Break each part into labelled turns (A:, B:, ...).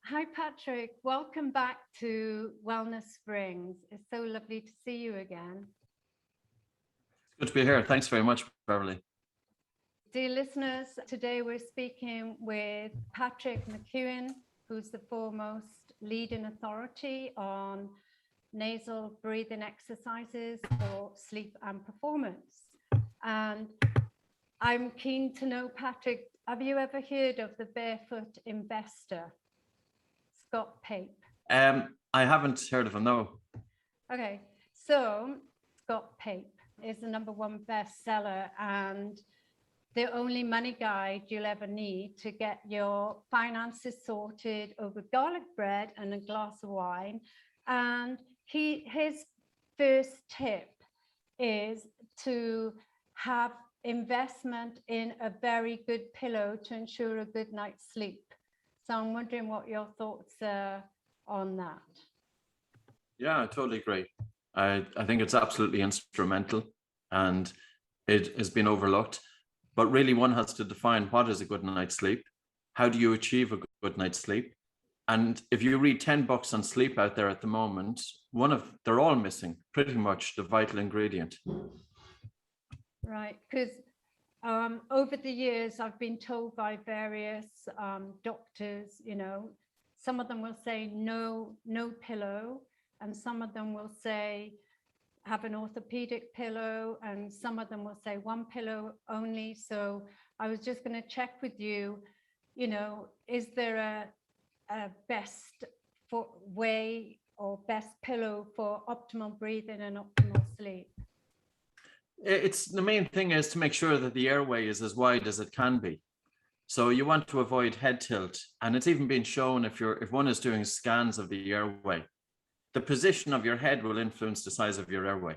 A: Hi, Patrick. Welcome back to Wellness Springs. It's so lovely to see you again.
B: Good to be here. Thanks very much, Beverly.
A: Dear listeners, today we're speaking with Patrick Mckeown, who's the foremost leading authority on nasal breathing exercises for sleep and performance. And I'm keen to know, Patrick, have you ever heard of the barefoot investor, Scott Pape?
B: I haven't heard of him, no.
A: Okay, so Scott Pape is the #1 bestseller and the only money guide you'll ever need to get your finances sorted over garlic bread and a glass of wine. And his first tip is to have investment in a very good pillow to ensure a good night's sleep. So I'm wondering what your thoughts are on that.
B: Yeah, I totally agree. I think it's absolutely instrumental and it has been overlooked. But really, one has to define what is a good night's sleep. How do you achieve a good night's sleep? And if you read 10 books on sleep out there at the moment, they're all missing pretty much the vital ingredient.
A: Right, because over the years, I've been told by various doctors, some of them will say no pillow, and some of them will say have an orthopedic pillow, and some of them will say one pillow only. So I was just going to check with you, is there a best way or best pillow for optimal breathing and optimal sleep?
B: It's the main thing is to make sure that the airway is as wide as it can be. So you want to avoid head tilt. And it's even been shown if one is doing scans of the airway, the position of your head will influence the size of your airway.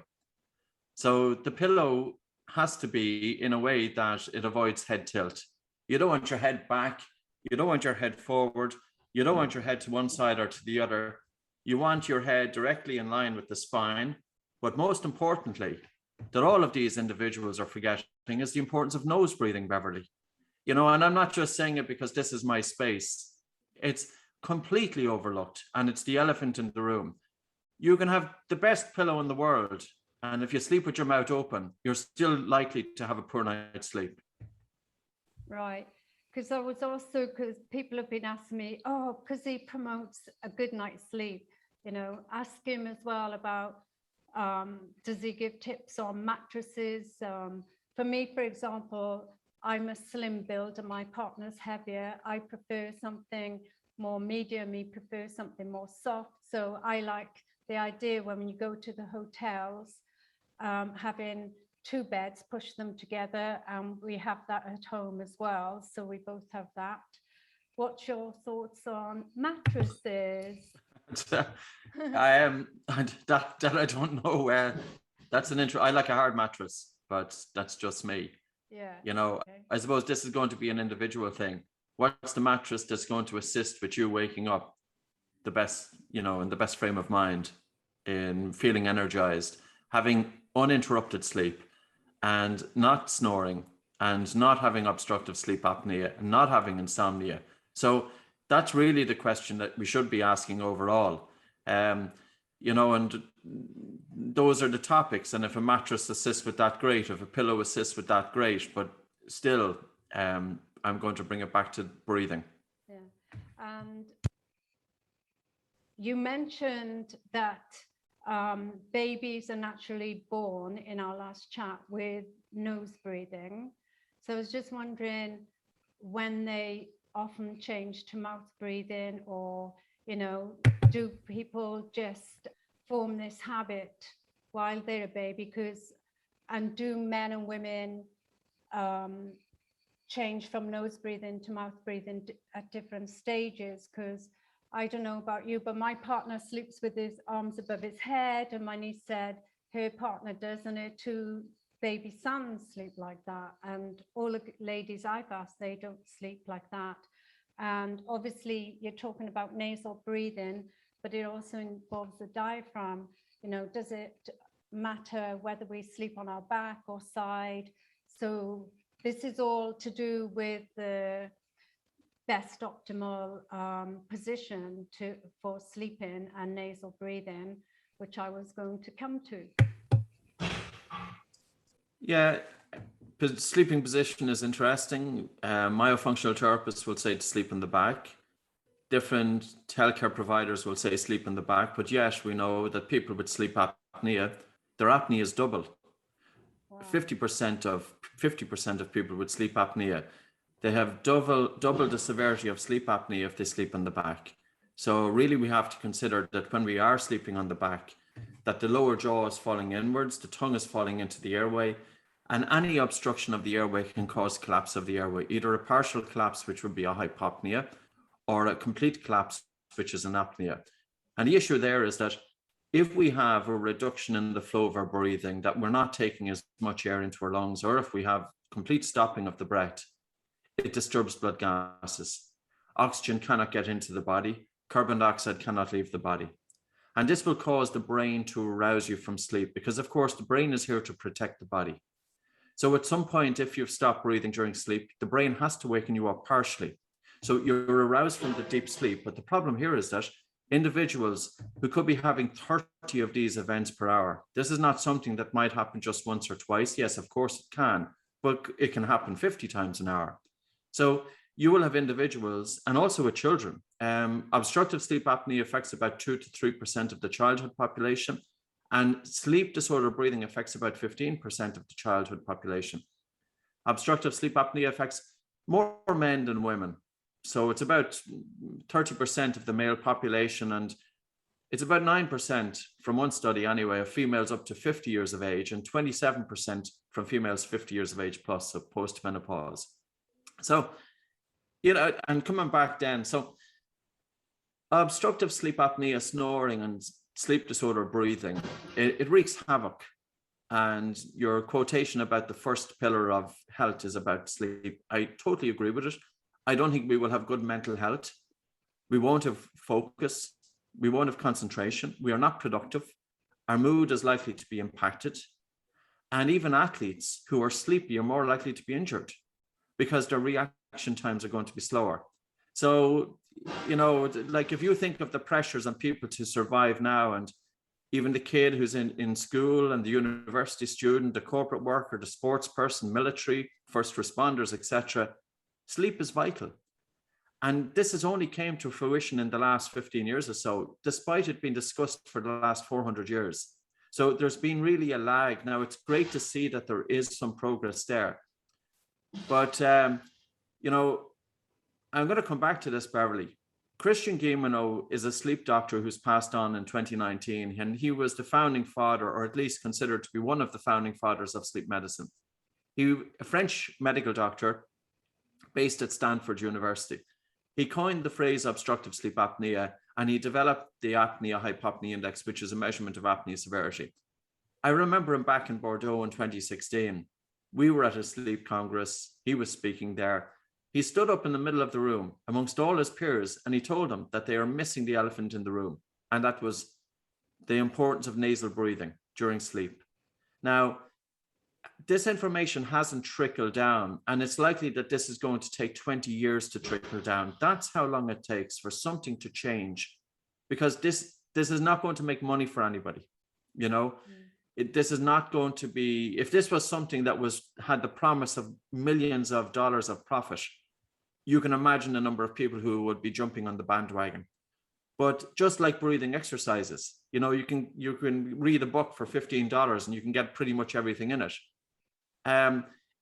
B: So the pillow has to be in a way that it avoids head tilt. You don't want your head back. You don't want your head forward. You don't want your head to one side or to the other. You want your head directly in line with the spine. But most importantly, that all of these individuals are forgetting is the importance of nose breathing, Beverly. And I'm not just saying it because this is my space. It's completely overlooked, and it's the elephant in the room. You can have the best pillow in the world, and if you sleep with your mouth open, you're still likely to have a poor night's sleep.
A: Right. Because people have been asking me, because he promotes a good night's sleep, ask him as well about, does he give tips on mattresses? For me, for example, I'm a slim build and my partner's heavier. I prefer something more medium. He prefers something more soft. So I like the idea when you go to the hotels, having 2 beds, push them together, and we have that at home as well. So we both have that. What's your thoughts on mattresses?
B: I don't know. That's an intro. I like a hard mattress, but that's just me.
A: Yeah.
B: Okay. I suppose this is going to be an individual thing. What's the mattress that's going to assist with you waking up the best, in the best frame of mind, in feeling energized, having uninterrupted sleep, and not snoring, and not having obstructive sleep apnea, and not having insomnia. So that's really the question that we should be asking overall. And those are the topics. And if a mattress assists with that, great. If a pillow assists with that, great. But still, I'm going to bring it back to breathing.
A: Yeah. And you mentioned that babies are naturally born in our last chat with nose breathing. So I was just wondering when they often change to mouth breathing, or, do people just form this habit while they're a baby? And do men and women change from nose breathing to mouth breathing at different stages? Because I don't know about you, but my partner sleeps with his arms above his head, and my niece said her partner does, and her 2 baby sons sleep like that. And all the ladies I've asked, they don't sleep like that. And obviously you're talking about nasal breathing, but it also involves the diaphragm. Does it matter whether we sleep on our back or side? So this is all to do with the best optimal position for sleeping and nasal breathing, which I was going to come to.
B: Yeah, sleeping position is interesting. Myofunctional therapists will say to sleep on the back. Different healthcare providers will say sleep on the back, but yet we know that people with sleep apnea, their apnea is double.
A: Wow.
B: 50% of people with sleep apnea, they have double the severity of sleep apnea if they sleep on the back. So really we have to consider that when we are sleeping on the back, that the lower jaw is falling inwards, the tongue is falling into the airway, and any obstruction of the airway can cause collapse of the airway, either a partial collapse, which would be a hypopnea, or a complete collapse, which is an apnea. And the issue there is that if we have a reduction in the flow of our breathing, that we're not taking as much air into our lungs, or if we have complete stopping of the breath, it disturbs blood gases. Oxygen cannot get into the body. Carbon dioxide cannot leave the body. And this will cause the brain to arouse you from sleep, because of course the brain is here to protect the body. So at some point, if you've stopped breathing during sleep, the brain has to waken you up partially. So you're aroused from the deep sleep. But the problem here is that individuals who could be having 30 of these events per hour, this is not something that might happen just once or twice. Yes, of course it can, but it can happen 50 times an hour. So you will have individuals, and also with children. Obstructive sleep apnea affects about 2 to 3% of the childhood population, and sleep disorder breathing affects about 15% of the childhood population. Obstructive sleep apnea affects more men than women. So it's about 30% of the male population, and it's about 9% from one study anyway of females up to 50 years of age, and 27% from females 50 years of age plus, so post-menopause. So, you know, and coming back then, so obstructive sleep apnea, snoring, and sleep disorder breathing, it wreaks havoc. And your quotation about the first pillar of health is about sleep, I totally agree with it. I don't think we will have good mental health. We won't have focus. We won't have concentration. We are not productive. Our mood is likely to be impacted. And even athletes who are sleepy are more likely to be injured because their reaction times are going to be slower. So, you know, like if you think of the pressures on people to survive now, and even the kid who's in school, and the university student, the corporate worker, the sports person, military, first responders, etc., sleep is vital. And this has only came to fruition in the last 15 years or so, despite it being discussed for the last 400 years. So there's been really a lag. Now, it's great to see that there is some progress there. But, you know, I'm going to come back to this, Beverly. Christian Guilleminault is a sleep doctor who's passed on in 2019, and he was the founding father, or at least considered to be one of the founding fathers of sleep medicine. He, a French medical doctor based at Stanford University. He coined the phrase obstructive sleep apnea, and he developed the apnea-hypopnea index, which is a measurement of apnea severity. I remember him back in Bordeaux in 2016. We were at a sleep congress. He was speaking there. He stood up in the middle of the room amongst all his peers, and he told them that they are missing the elephant in the room, and that was the importance of nasal breathing during sleep. Now, this information hasn't trickled down, and it's likely that this is going to take 20 years to trickle down. That's how long it takes for something to change, because this is not going to make money for anybody. You know, this is not going to be, if this was something that had the promise of millions of dollars of profit, you can imagine the number of people who would be jumping on the bandwagon. But just like breathing exercises, you know, you can read a book for $15 and you can get pretty much everything in it.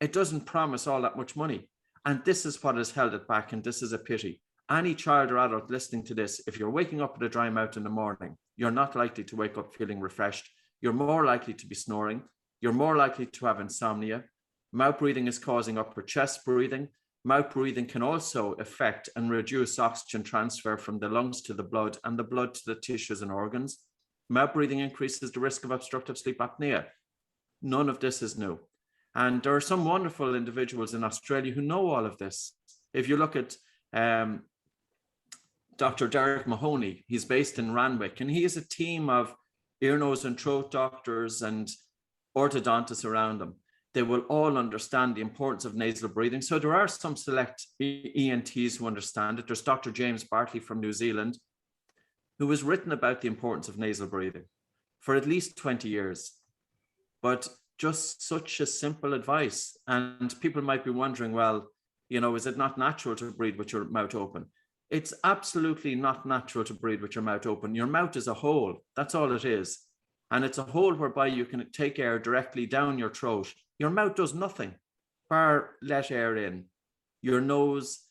B: It doesn't promise all that much money. And this is what has held it back, and this is a pity. Any child or adult listening to this, if you're waking up with a dry mouth in the morning, you're not likely to wake up feeling refreshed. You're more likely to be snoring. You're more likely to have insomnia. Mouth breathing is causing upper chest breathing. Mouth breathing can also affect and reduce oxygen transfer from the lungs to the blood, and the blood to the tissues and organs. Mouth breathing increases the risk of obstructive sleep apnea. None of this is new. And there are some wonderful individuals in Australia who know all of this. If you look at Dr. Derek Mahoney, he's based in Randwick, and he has a team of ear, nose, and throat doctors and orthodontists around him. they will all understand the importance of nasal breathing. So there are some select ENTs who understand it. There's Dr. James Bartley from New Zealand, who has written about the importance of nasal breathing for at least 20 years. But just such a simple advice. And people might be wondering, well, you know, is it not natural to breathe with your mouth open? It's absolutely not natural to breathe with your mouth open. Your mouth is a hole. That's all it is. And it's a hole whereby you can take air directly down your throat. Your mouth does nothing bar let air in. Your nose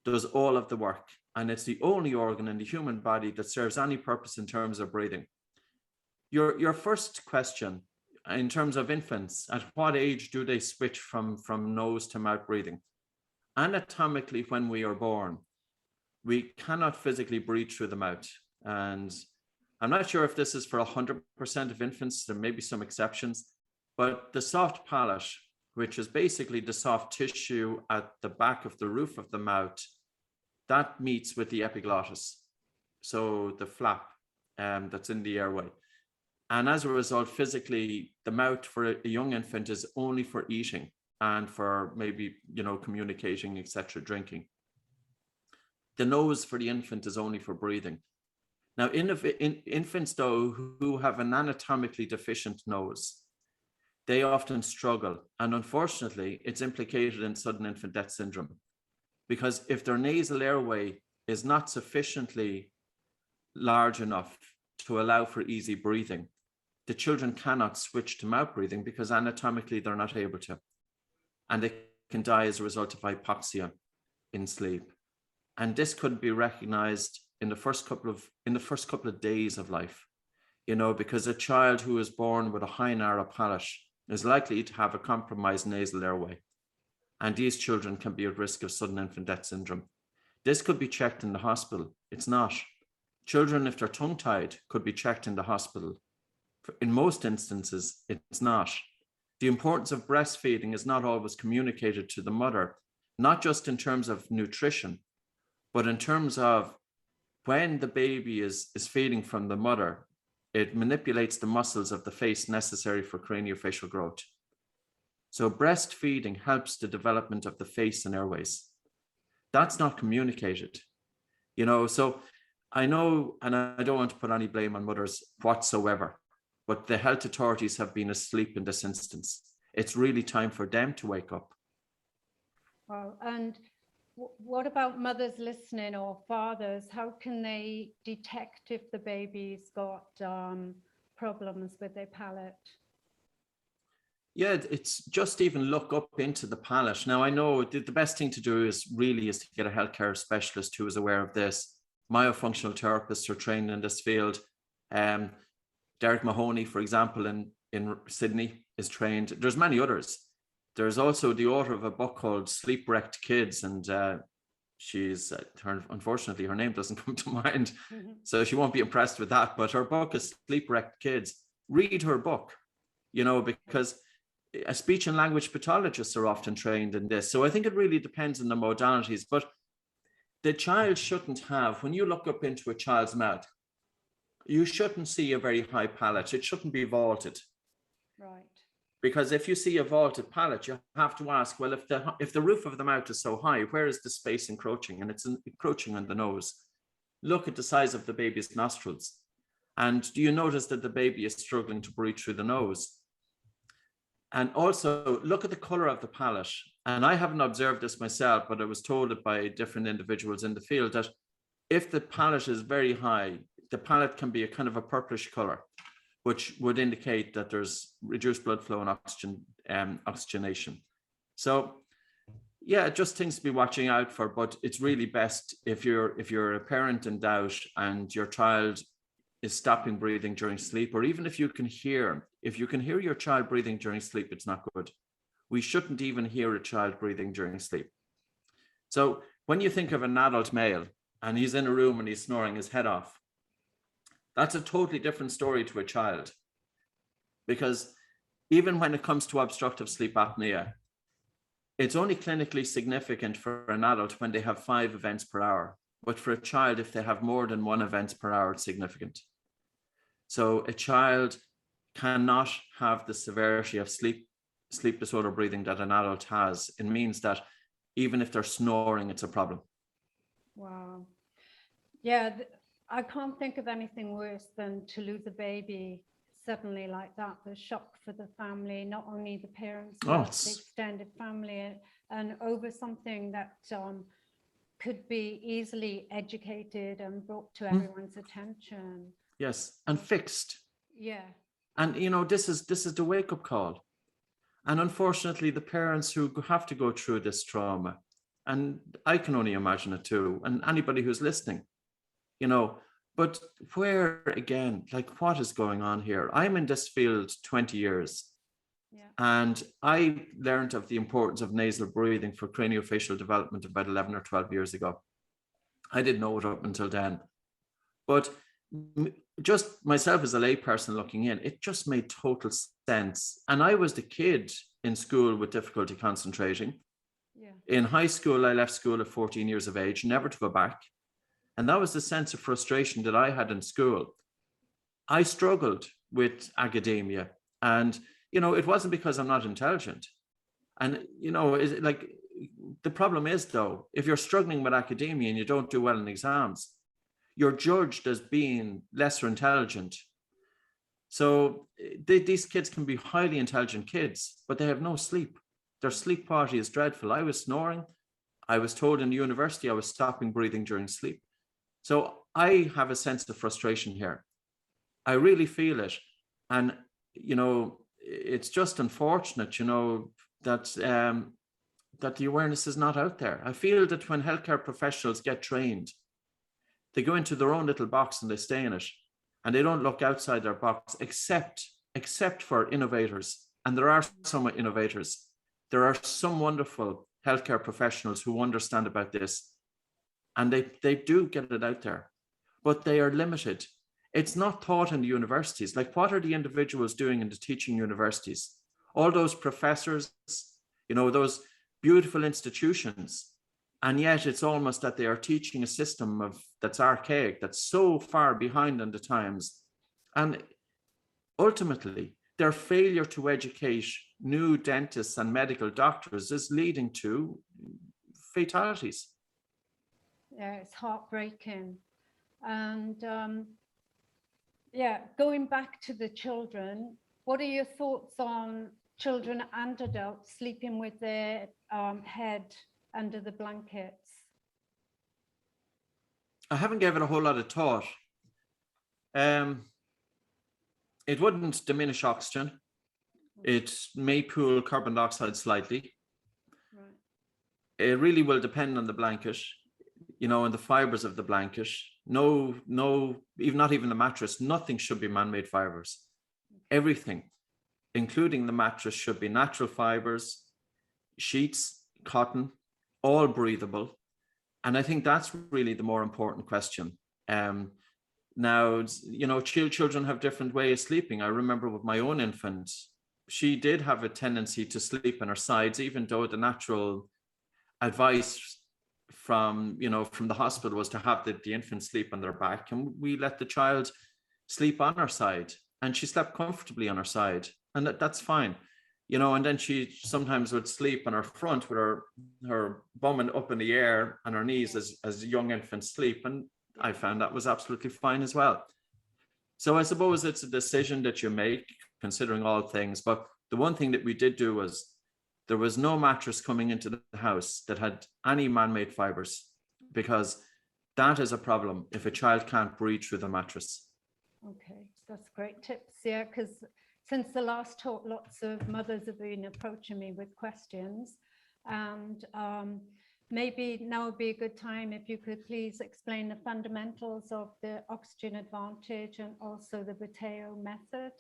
B: does all of the work. And it's the only organ in the human body that serves any purpose in terms of breathing. Your first question, in terms of infants, at what age do they switch from nose to mouth breathing? Anatomically, when we are born, we cannot physically breathe through the mouth. And I'm not sure if this is for 100% of infants. There may be some exceptions, but the soft palate, which is basically the soft tissue at the back of the roof of the mouth, that meets with the epiglottis, so the flap that's in the airway. And as a result, physically, the mouth for a young infant is only for eating and for maybe, you know, communicating, etc., drinking. The nose for the infant is only for breathing. Now, in infants, though, who have an anatomically deficient nose, they often struggle. And unfortunately, it's implicated in sudden infant death syndrome. Because if their nasal airway is not sufficiently large enough to allow for easy breathing, the children cannot switch to mouth breathing because anatomically they're not able to. And they can die as a result of hypoxia in sleep. And this could be recognized in the first couple of days of life, you know, because a child who is born with a high narrow palate is likely to have a compromised nasal airway. And these children can be at risk of sudden infant death syndrome. This could be checked in the hospital. It's not. Children, if they're tongue-tied, could be checked in the hospital. In most instances, it's not. The importance of breastfeeding is not always communicated to the mother, not just in terms of nutrition, but in terms of when the baby is feeding from the mother, it manipulates the muscles of the face necessary for craniofacial growth. So breastfeeding helps the development of the face and airways. That's not communicated, you know. So I know, and I don't want to put any blame on mothers whatsoever, but the health authorities have been asleep in this instance. It's really time for them to wake up.
A: Well, and what about mothers listening or fathers? How can they detect if the baby's got problems with their palate?
B: Yeah, it's just even look up into the palate. Now, I know the best thing to do is to get a healthcare specialist who is aware of this. Myofunctional therapists are trained in this field. Derek Mahoney, for example, in Sydney is trained. There's many others. There's also the author of a book called Sleep Wrecked Kids, and unfortunately, her name doesn't come to mind, so she won't be impressed with that. But her book is Sleep Wrecked Kids. Read her book, you know, because speech and language pathologists are often trained in this. So I think it really depends on the modalities. But the child shouldn't have, when you look up into a child's mouth, you shouldn't see a very high palate. It shouldn't be vaulted.
A: Right.
B: Because if you see a vaulted palate, you have to ask, well, if the roof of the mouth is so high, where is the space encroaching? And it's encroaching on the nose. Look at the size of the baby's nostrils. And do you notice that the baby is struggling to breathe through the nose? And also look at the color of the palate. And I haven't observed this myself, but I was told it by different individuals in the field that if the palate is very high, the palate can be a kind of a purplish color, which would indicate that there's reduced blood flow and oxygenation. So yeah, just things to be watching out for, but it's really best if you're a parent in doubt and your child is stopping breathing during sleep, or even if you can hear your child breathing during sleep, it's not good. We shouldn't even hear a child breathing during sleep. So when you think of an adult male and he's in a room and he's snoring his head off, that's a totally different story to a child. Because even when it comes to obstructive sleep apnea, it's only clinically significant for an adult when they have 5 events per hour. But for a child, if they have more than 1 event per hour, it's significant. So a child cannot have the severity of sleep sleep disorder breathing that an adult has, it means that even if they're snoring, it's a problem.
A: Wow. Yeah, I can't think of anything worse than to lose a baby suddenly like that. The shock for the family, not only the parents,
B: Oh,
A: but the extended family, and over something that could be easily educated and brought to everyone's attention.
B: yes, and fixed.
A: Yeah.
B: And this is the wake-up call. And unfortunately, the parents who have to go through this trauma, and I can only imagine it too, and anybody who's listening, but where again, like, what is going on here? I'm in this field 20 years.
A: Yeah.
B: And I learned of the importance of nasal breathing for craniofacial development about 11 or 12 years ago. I didn't know it up until then. But just myself as a layperson looking in, it just made total sense. And I was the kid in school with difficulty concentrating.
A: Yeah.
B: In high school, I left school at 14 years of age, never to go back. And that was the sense of frustration that I had in school. I struggled with academia, and it wasn't because I'm not intelligent. And like, the problem is, though, if you're struggling with academia and you don't do well in exams, you're judged as being lesser intelligent. So these kids can be highly intelligent kids, but they have no sleep. Their sleep quality is dreadful. I was snoring. I was told in the university I was stopping breathing during sleep. So I have a sense of frustration here. I really feel it. And, it's just unfortunate, that that the awareness is not out there. I feel that when healthcare professionals get trained, they go into their own little box and they stay in it, and they don't look outside their box, except for innovators. And there are some innovators. There are some wonderful healthcare professionals who understand about this, and they do get it out there, but they are limited. It's not taught in the universities. Like, what are the individuals doing in the teaching universities? All those professors, those beautiful institutions. And yet it's almost that they are teaching a system that's archaic, that's so far behind on the times. And ultimately, their failure to educate new dentists and medical doctors is leading to fatalities.
A: Yeah, it's heartbreaking. And going back to the children, what are your thoughts on children and adults sleeping with their head under the blankets?
B: I haven't given a whole lot of thought. It wouldn't diminish oxygen. It may pool carbon dioxide slightly.
A: Right.
B: It really will depend on the blanket, and the fibers of the blanket. No, not even the mattress. Nothing should be man-made fibers. Everything, including the mattress, should be natural fibers, sheets, cotton, all breathable. And I think that's really the more important question. Now, children have different ways of sleeping. I remember with my own infant, she did have a tendency to sleep on her sides, even though the natural advice from the hospital was to have the infant sleep on their back. And we let the child sleep on her side, and she slept comfortably on her side. And that's fine. And then she sometimes would sleep on her front with her bum up in the air and her knees as young infants sleep. And I found that was absolutely fine as well. So I suppose it's a decision that you make considering all things. But the one thing that we did do was there was no mattress coming into the house that had any man-made fibers, because that is a problem if a child can't breathe through the mattress.
A: Okay, that's great tips. Yeah, because since the last talk, lots of mothers have been approaching me with questions, and maybe now would be a good time if you could please explain the fundamentals of the oxygen advantage and also the Mckeown method.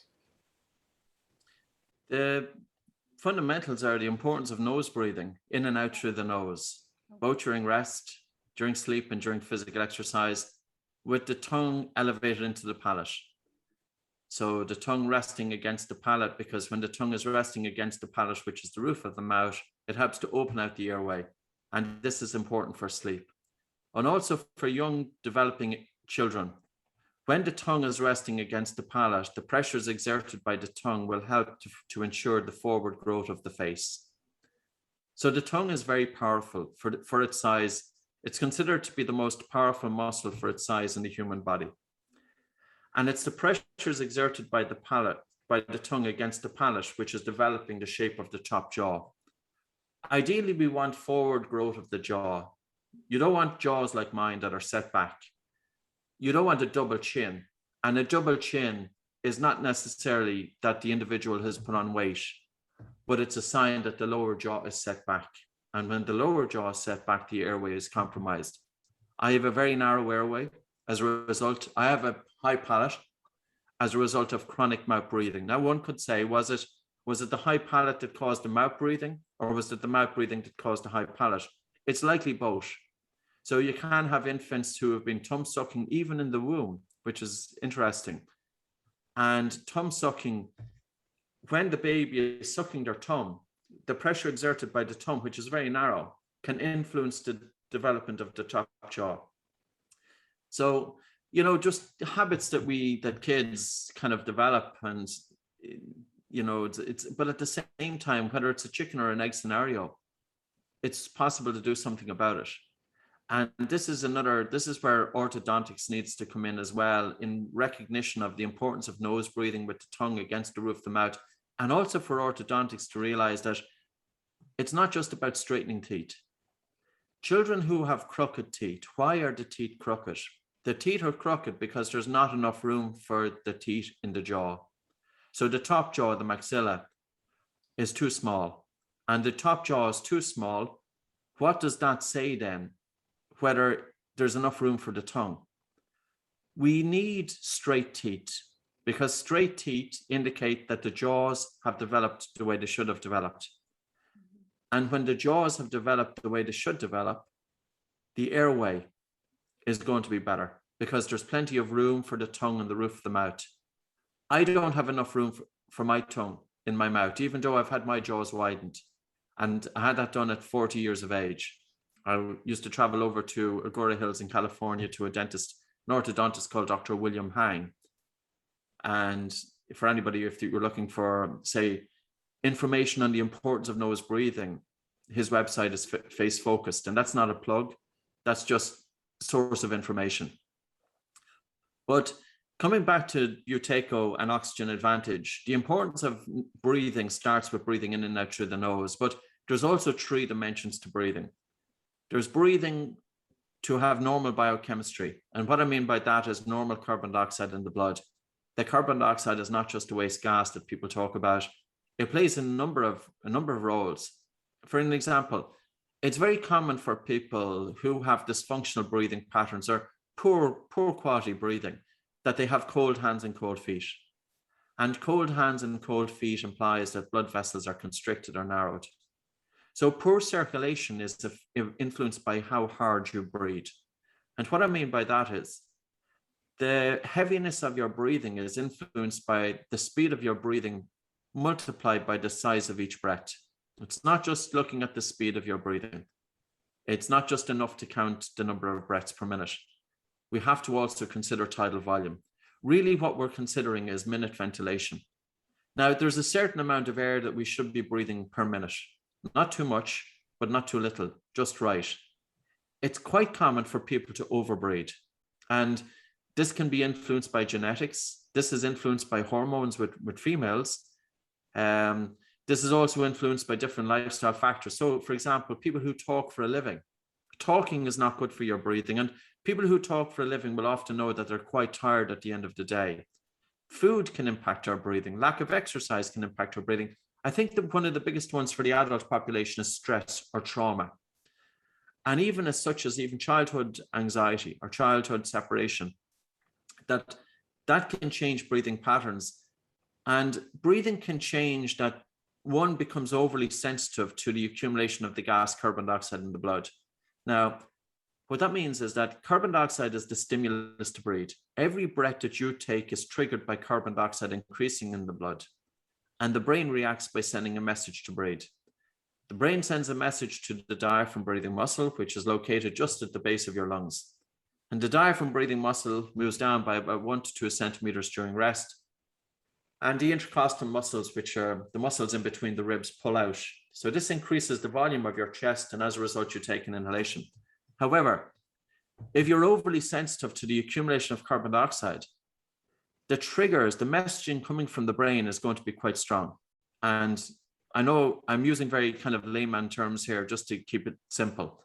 B: The fundamentals are the importance of nose breathing in and out through the nose, both during rest, during sleep, and during physical exercise, with the tongue elevated into the palate. So the tongue resting against the palate, because when the tongue is resting against the palate, which is the roof of the mouth, it helps to open out the airway. And this is important for sleep. And also for young developing children, When the tongue is resting against the palate, the pressures exerted by the tongue will help to ensure the forward growth of the face. So the tongue is very powerful for its size. It's considered to be the most powerful muscle for its size in the human body. And it's the pressures exerted by the palate, by the tongue against the palate, which is developing the shape of the top jaw. Ideally, we want forward growth of the jaw. You don't want jaws like mine that are set back. You don't want a double chin. And a double chin is not necessarily that the individual has put on weight, but it's a sign that the lower jaw is set back. And when the lower jaw is set back, the airway is compromised. I have a very narrow airway. As a result, I have a high palate as a result of chronic mouth breathing. Now, one could say, was it the high palate that caused the mouth breathing, or was it the mouth breathing that caused the high palate? It's likely both. So you can have infants who have been thumb sucking even in the womb, which is interesting. And thumb sucking, when the baby is sucking their thumb, the pressure exerted by the thumb, which is very narrow, can influence the development of the top jaw. So, you know, just habits that kids kind of develop, and, you know, but at the same time, whether it's a chicken or an egg scenario, it's possible to do something about it. And this is where orthodontics needs to come in as well, in recognition of the importance of nose breathing with the tongue against the roof of the mouth, and also for orthodontics to realize that it's not just about straightening teeth. Children who have crooked teeth, why are the teeth crooked? The teeth are crooked because there's not enough room for the teeth in the jaw. So the top jaw, the maxilla, is too small, and the top jaw is too small. What does that say then? Whether there's enough room for the tongue. We need straight teeth, because straight teeth indicate that the jaws have developed the way they should have developed. And when the jaws have developed the way they should develop, the airway is going to be better, because there's plenty of room for the tongue and the roof of the mouth. I don't have enough room for my tongue in my mouth, even though I've had my jaws widened. And I had that done at 40 years of age. I used to travel over to Agora Hills in California to a dentist, an orthodontist called Dr. William Hang. And for anybody, if you're looking for, say, information on the importance of nose breathing, his website is face focused, and that's not a plug. That's just a source of information. But coming back to Buteyko and oxygen advantage, the importance of breathing starts with breathing in and out through the nose, but there's also 3 dimensions to breathing. There's breathing to have normal biochemistry. And what I mean by that is normal carbon dioxide in the blood. The carbon dioxide is not just a waste gas that people talk about. It plays a number of roles. For an example, it's very common for people who have dysfunctional breathing patterns or poor quality breathing, that they have cold hands and cold feet. And cold hands and cold feet implies that blood vessels are constricted or narrowed. So poor circulation is influenced by how hard you breathe. And what I mean by that is the heaviness of your breathing is influenced by the speed of your breathing multiplied by the size of each breath. It's not just looking at the speed of your breathing. It's not just enough to count the number of breaths per minute. We have to also consider tidal volume. Really, what we're considering is minute ventilation. Now, there's a certain amount of air that we should be breathing per minute. Not too much, but not too little, just right. It's quite common for people to overbreathe. And this can be influenced by genetics. This is influenced by hormones with females. This is also influenced by different lifestyle factors. So, for example, people who talk for a living, talking is not good for your breathing. And people who talk for a living will often know that they're quite tired at the end of the day. Food can impact our breathing. Lack of exercise can impact our breathing. I think that one of the biggest ones for the adult population is stress or trauma. And even as such as even childhood anxiety or childhood separation, that can change breathing patterns. And breathing can change that one becomes overly sensitive to the accumulation of the gas carbon dioxide in the blood. Now, what that means is that carbon dioxide is the stimulus to breathe. Every breath that you take is triggered by carbon dioxide increasing in the blood. And the brain reacts by sending a message to breathe. The brain sends a message to the diaphragm breathing muscle, which is located just at the base of your lungs. And the diaphragm breathing muscle moves down by about 1 to 2 centimeters during rest. And the intercostal muscles, which are the muscles in between the ribs, pull out. So this increases the volume of your chest, and as a result, you take an inhalation. However, if you're overly sensitive to the accumulation of carbon dioxide, the triggers, the messaging coming from the brain is going to be quite strong. And I know I'm using very kind of layman terms here just to keep it simple.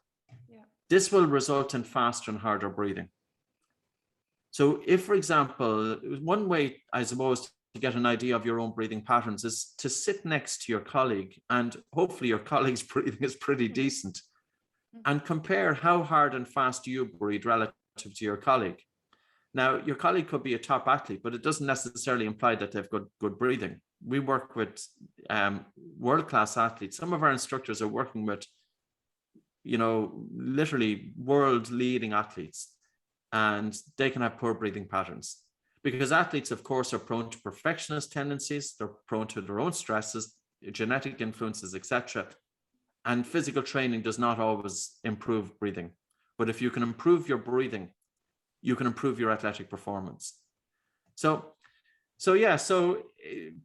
B: Yeah. This will result in faster and harder breathing. So if, for example, one way, I suppose, to get an idea of your own breathing patterns is to sit next to your colleague, and hopefully your colleague's breathing is pretty decent, and compare how hard and fast you breathe relative to your colleague. Now, your colleague could be a top athlete, but it doesn't necessarily imply that they've got good breathing. We work with world-class athletes. Some of our instructors are working with, literally world-leading athletes, and they can have poor breathing patterns. Because athletes, of course, are prone to perfectionist tendencies. They're prone to their own stresses, genetic influences, etc. And physical training does not always improve breathing. But if you can improve your breathing, you can improve your athletic performance. So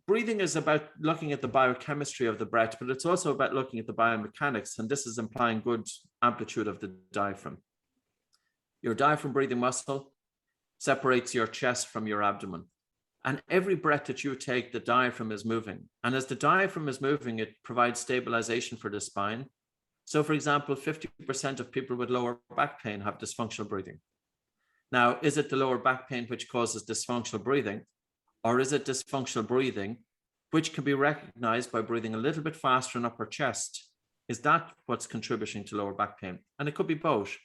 B: breathing is about looking at the biochemistry of the breath, but it's also about looking at the biomechanics. And this is implying good amplitude of the diaphragm. Your diaphragm breathing muscle separates your chest from your abdomen. And every breath that you take, the diaphragm is moving. And as the diaphragm is moving, it provides stabilization for the spine. So for example, 50% of people with lower back pain have dysfunctional breathing. Now, is it the lower back pain which causes dysfunctional breathing? Or is it dysfunctional breathing, which can be recognized by breathing a little bit faster in upper chest? Is that what's contributing to lower back pain? And it could be both.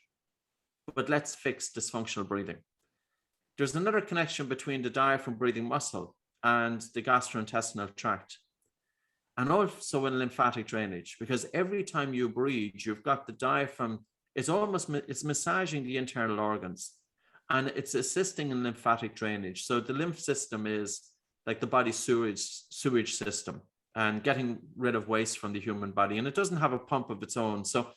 B: But let's fix dysfunctional breathing. There's another connection between the diaphragm breathing muscle and the gastrointestinal tract, and also in lymphatic drainage, because every time you breathe, you've got the diaphragm, it's massaging the internal organs, and it's assisting in lymphatic drainage. So the lymph system is like the body's sewage system, and getting rid of waste from the human body, and it doesn't have a pump of its own. So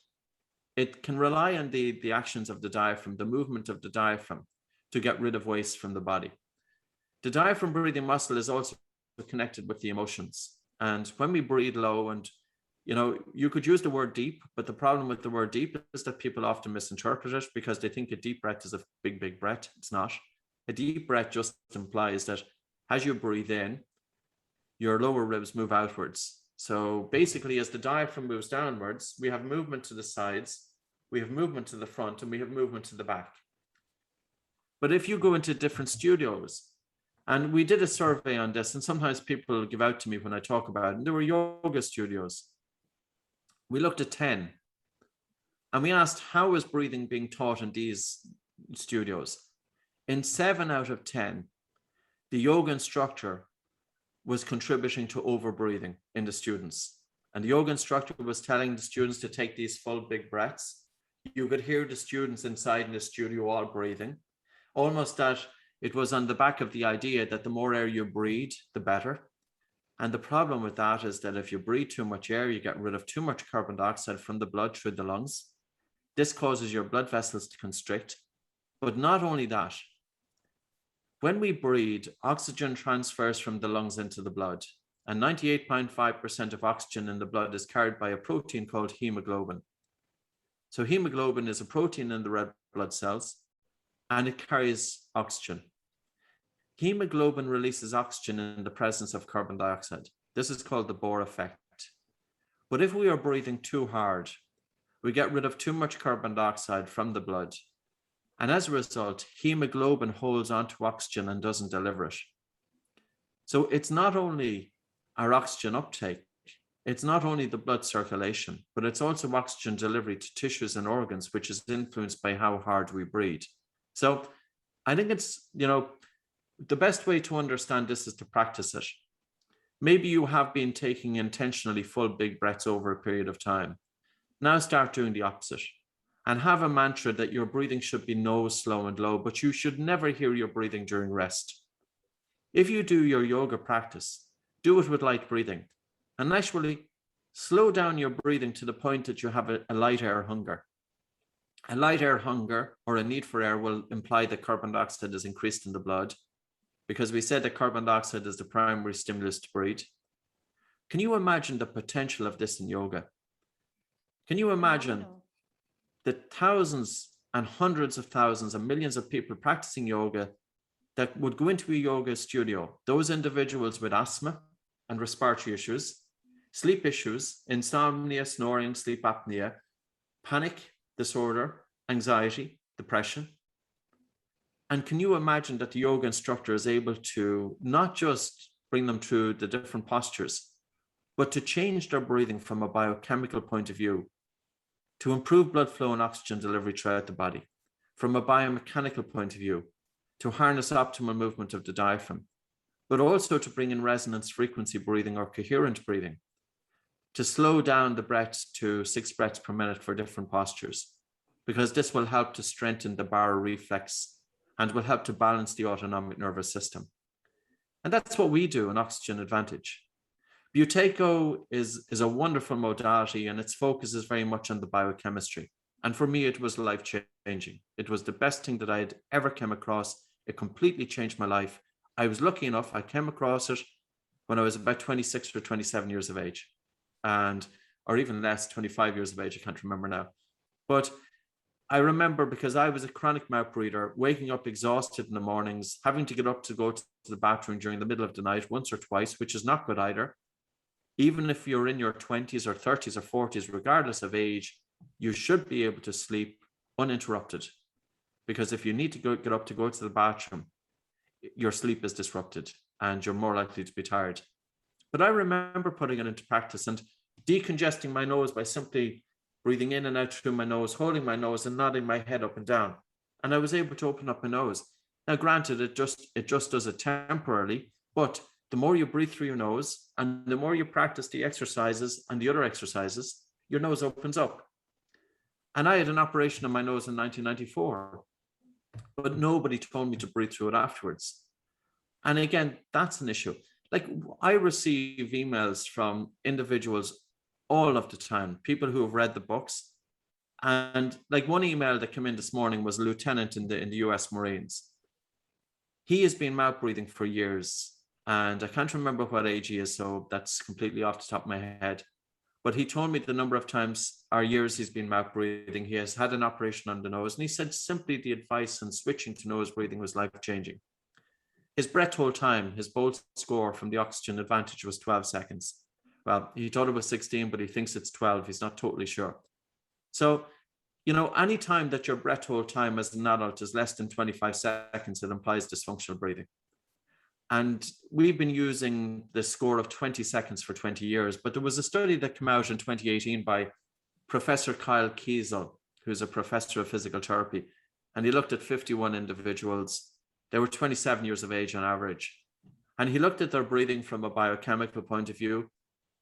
B: it can rely on the actions of the diaphragm, the movement of the diaphragm, to get rid of waste from the body. The diaphragm breathing muscle is also connected with the emotions. And when we breathe low, and you could use the word deep, but the problem with the word deep is that people often misinterpret it because they think a deep breath is a big, big breath. It's not. A deep breath just implies that as you breathe in, your lower ribs move outwards. So basically, as the diaphragm moves downwards, we have movement to the sides, we have movement to the front, and we have movement to the back. But if you go into different studios, and we did a survey on this, and sometimes people give out to me when I talk about it, and there were yoga studios. We looked at 10, and we asked, how is breathing being taught in these studios? In 7 out of 10, the yoga instructor was contributing to over-breathing in the students. And the yoga instructor was telling the students to take these full big breaths. You could hear the students inside in the studio all breathing. Almost that it was on the back of the idea that the more air you breathe, the better. And the problem with that is that if you breathe too much air, you get rid of too much carbon dioxide from the blood through the lungs. This causes your blood vessels to constrict. But not only that, when we breathe, oxygen transfers from the lungs into the blood. And 98.5% of oxygen in the blood is carried by a protein called hemoglobin. So hemoglobin is a protein in the red blood cells, and it carries oxygen. Hemoglobin releases oxygen in the presence of carbon dioxide. This is called the Bohr effect. But if we are breathing too hard, we get rid of too much carbon dioxide from the blood. And as a result, hemoglobin holds onto oxygen and doesn't deliver it. So it's not only our oxygen uptake, it's not only the blood circulation, but it's also oxygen delivery to tissues and organs, which is influenced by how hard we breathe. So I think it's, the best way to understand this is to practice it. Maybe you have been taking intentionally full big breaths over a period of time. Now start doing the opposite and have a mantra that your breathing should be nose, slow and low, but you should never hear your breathing during rest. If you do your yoga practice, do it with light breathing and actually slow down your breathing to the point that you have a light air hunger. A light air hunger or a need for air will imply that carbon dioxide is increased in the blood, because we said that carbon dioxide is the primary stimulus to breathe. Can you imagine the potential of this in yoga? Can you imagine the thousands and hundreds of thousands and millions of people practicing yoga that would go into a yoga studio, those individuals with asthma and respiratory issues, sleep issues, insomnia, snoring, sleep apnea, panic disorder, anxiety, depression. And can you imagine that the yoga instructor is able to not just bring them through the different postures, but to change their breathing from a biochemical point of view, to improve blood flow and oxygen delivery throughout the body, from a biomechanical point of view, to harness optimal movement of the diaphragm, but also to bring in resonance frequency breathing or coherent breathing, to slow down the breaths to 6 breaths per minute for different postures, because this will help to strengthen the baroreflex and will help to balance the autonomic nervous system. And that's what we do in Oxygen Advantage. Buteyko is a wonderful modality, and its focus is very much on the biochemistry. And for me, it was life-changing. It was the best thing that I had ever come across. It completely changed my life. I was lucky enough, I came across it when I was about 26 or 27 years of age, or even less, 25 years of age, I can't remember now. But I remember, because I was a chronic mouth breather, waking up exhausted in the mornings, having to get up to go to the bathroom during the middle of the night once or twice, which is not good either. Even if you're in your 20s or 30s or 40s, regardless of age, you should be able to sleep uninterrupted. Because if you need to get up to go to the bathroom, your sleep is disrupted and you're more likely to be tired. But I remember putting it into practice and decongesting my nose by simply breathing in and out through my nose, holding my nose and nodding my head up and down. And I was able to open up my nose. Now, granted, it just does it temporarily, but the more you breathe through your nose and the more you practice the exercises and the other exercises, your nose opens up. And I had an operation on my nose in 1994, but nobody told me to breathe through it afterwards. And again, that's an issue. Like, I receive emails from individuals all of the time, people who have read the books. And like, one email that came in this morning was a lieutenant in the US Marines. He has been mouth breathing for years, and I can't remember what age he is, so that's completely off the top of my head. But he told me the number of times or years he's been mouth breathing. He has had an operation on the nose, and he said simply the advice on switching to nose breathing was life-changing. His breath hold time, his Bolt score from the Oxygen Advantage was 12 seconds. Well, he thought it was 16, but he thinks it's 12. He's not totally sure. So, you know, any time that your breath hold time as an adult is less than 25 seconds, it implies dysfunctional breathing. And we've been using the score of 20 seconds for 20 years, but there was a study that came out in 2018 by Professor Kyle Kiesel, who's a professor of physical therapy, and he looked at 51 individuals. They were 27 years of age on average. And he looked at their breathing from a biochemical point of view,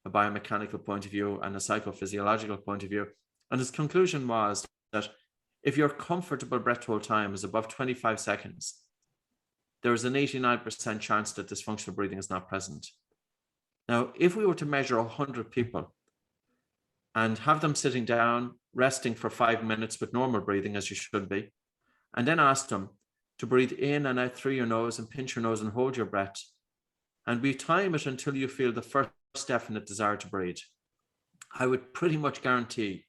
B: a biomechanical point of view, and a psychophysiological point of view. And his conclusion was that if your comfortable breath hold time is above 25 seconds, there is an 89% chance that dysfunctional breathing is not present. Now, if we were to measure 100 people and have them sitting down, resting for 5 minutes with normal breathing, as you should be, and then ask them to breathe in and out through your nose and pinch your nose and hold your breath, and we time it until you feel the first definite desire to breathe, I would pretty much guarantee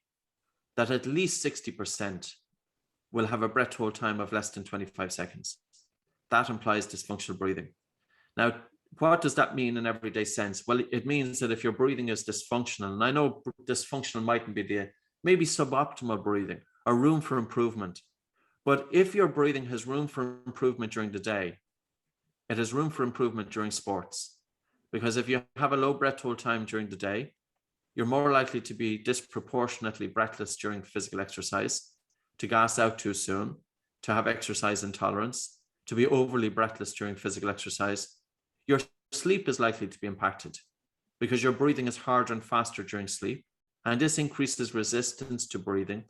B: that at least 60% will have a breath hold time of less than 25 seconds. That implies dysfunctional breathing. Now, what does that mean in everyday sense? Well, it means that if your breathing is dysfunctional, and I know dysfunctional mightn't be maybe suboptimal breathing or room for improvement, but if your breathing has room for improvement during the day, it has room for improvement during sports. Because if you have a low breath hold time during the day, you're more likely to be disproportionately breathless during physical exercise, to gas out too soon, to have exercise intolerance, to be overly breathless during physical exercise. Your sleep is likely to be impacted because your breathing is harder and faster during sleep, and this increases resistance to breathing.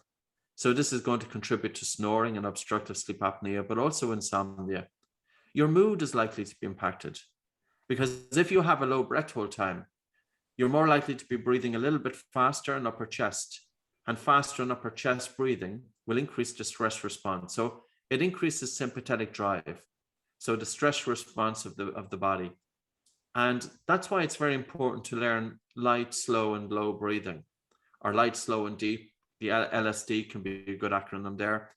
B: So this is going to contribute to snoring and obstructive sleep apnea, but also insomnia. Your mood is likely to be impacted because if you have a low breath hold time, you're more likely to be breathing a little bit faster in upper chest, and faster in upper chest breathing will increase the stress response. So it increases sympathetic drive. So the stress response of the body. And that's why it's very important to learn light, slow, and low breathing, or light, slow, and deep. The LSD can be a good acronym there.